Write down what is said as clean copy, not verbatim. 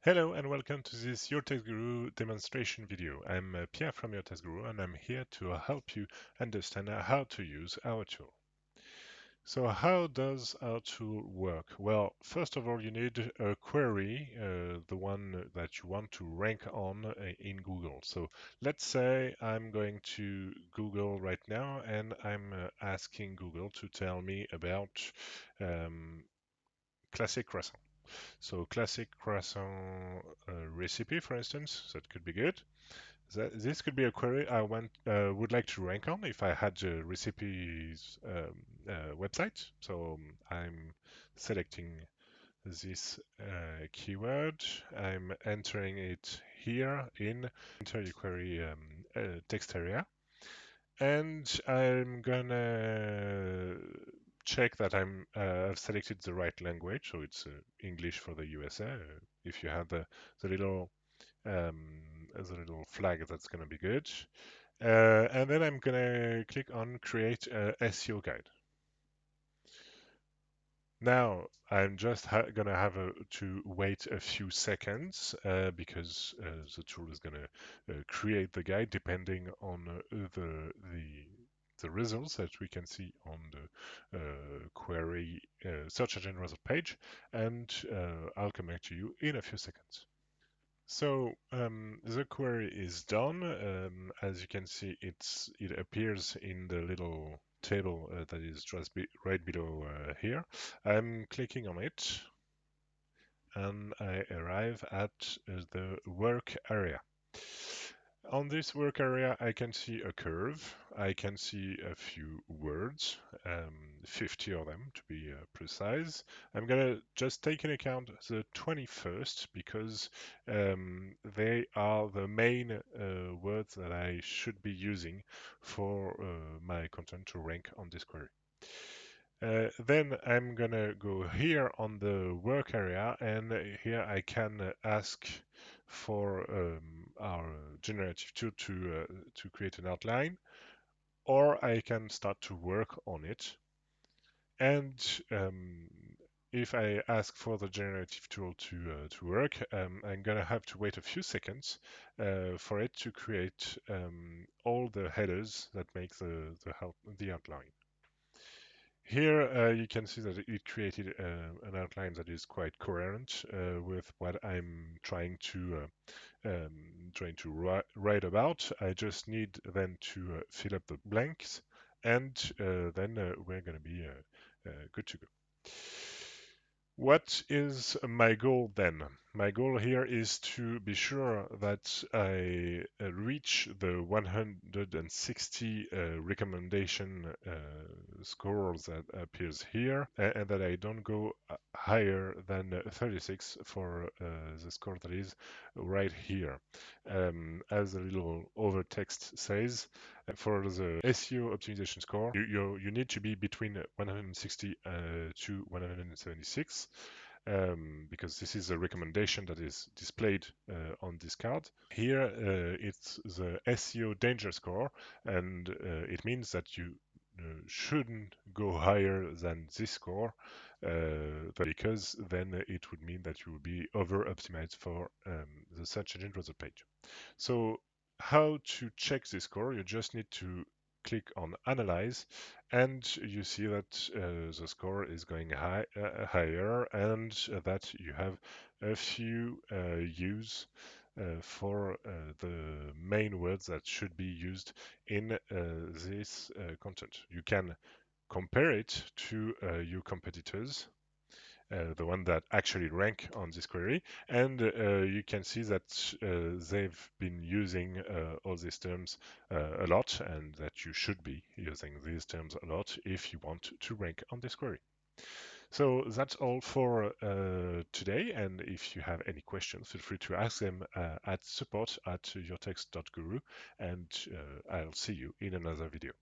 Hello and welcome to this YourText.Guru demonstration video. I'm Pierre from YourText.Guru and I'm here to help you understand how to use our tool. So how does our tool work? Well, first of all, you need a query, the one that you want to rank on in Google. So let's say I'm going to Google right now and I'm asking Google to tell me about um, classic croissant. So classic croissant recipe, for instance, that could be good. This could be a query I would like to rank on if I had the recipes website. So I'm selecting this keyword. I'm entering it here in enter your query text area, and I'm gonna check that I've selected the right language, so it's English for the USA. If you have um, the little flag, that's gonna be good. And then I'm gonna click on Create a SEO guide. Now I'm just gonna have to wait a few seconds because the tool is gonna create the guide depending on the results that we can see on the query search engine result page, and I'll come back to you in a few seconds. So the query is done. As you can see, it appears in the little table that is just right below here. I'm clicking on it, and I arrive at the work area. On this work area, I can see a curve. I can see a few words, 50 of them to be precise. I'm gonna just take into account the 21st because they are the main words that I should be using for my content to rank on this query. Then I'm gonna go here on the work area, and here I can ask for our generative tool to create an outline, or I can start to work on it. And if I ask for the generative tool to work, I'm gonna have to wait a few seconds for it to create all the headers that make the outline. Here you can see that it created an outline that is quite coherent with what I'm trying to write about. I just need then to fill up the blanks, and then we're going to be good to go. What is my goal then? My goal here is to be sure that I reach the 160 recommendation scores that appears here, and that I don't go higher than 36 for the score that is right here. As the little over text says, for the SEO optimization score, you need to be between 160 to 176. Because this is a recommendation that is displayed on this card. Here it's the SEO danger score, and it means that you shouldn't go higher than this score because then it would mean that you will be over optimized for the search engine result page. So how to check this score? You just need to click on Analyze, and you see that the score is going higher, and that you have a few for the main words that should be used in this content. You can compare it to your competitors, the one that actually rank on this query, and you can see that they've been using all these terms a lot, and that you should be using these terms a lot if you want to rank on this query. So that's all for today, and if you have any questions, feel free to ask them at support@YourText.Guru, and I'll see you in another video.